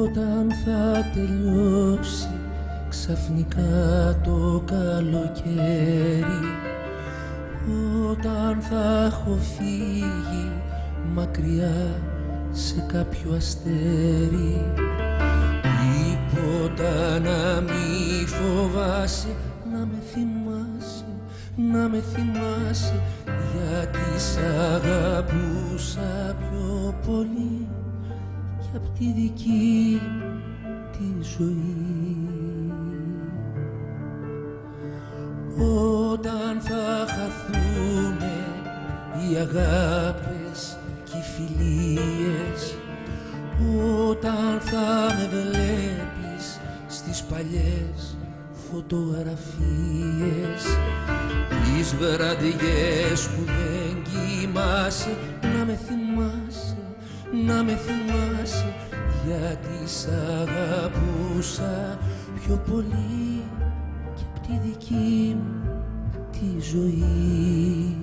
Όταν θα τελειώσει ξαφνικά το καλοκαίρι, όταν θα έχω φύγει μακριά σε κάποιο αστέρι, τίποτα να μη φοβάσαι, να με θυμάσαι, να με θυμάσαι, γιατί σ' αγαπούσα πιο πολύ κι απ' τη δική τη ζωή. Όταν θα χαθούνε οι αγάπες κι οι φιλίες, όταν θα με βλέπεις στις παλιές φωτογραφίες, τις βραδιές που δεν κοιμάσαι, να με θυμάσαι, να με θυμάσαι, γιατί σ' αγαπούσα πιο πολύ και απ' τη δική μου τη ζωή.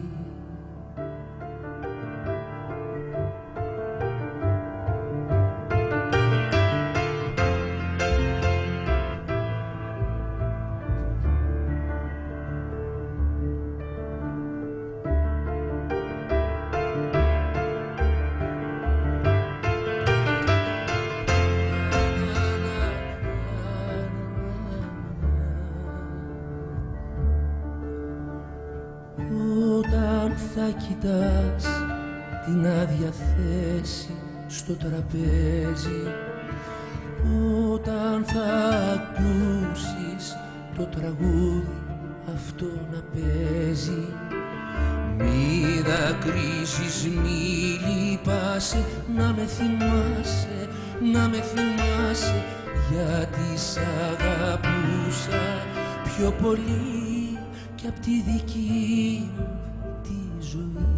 Θα κοιτάς την άδεια θέση στο τραπέζι, όταν θα ακούσεις το τραγούδι αυτό να παίζει, μη δακρύσεις, μη λυπάσαι, να με θυμάσαι, να με θυμάσαι, γιατί σ' αγαπούσα πιο πολύ κι απ' τη δική μου τη ζωή.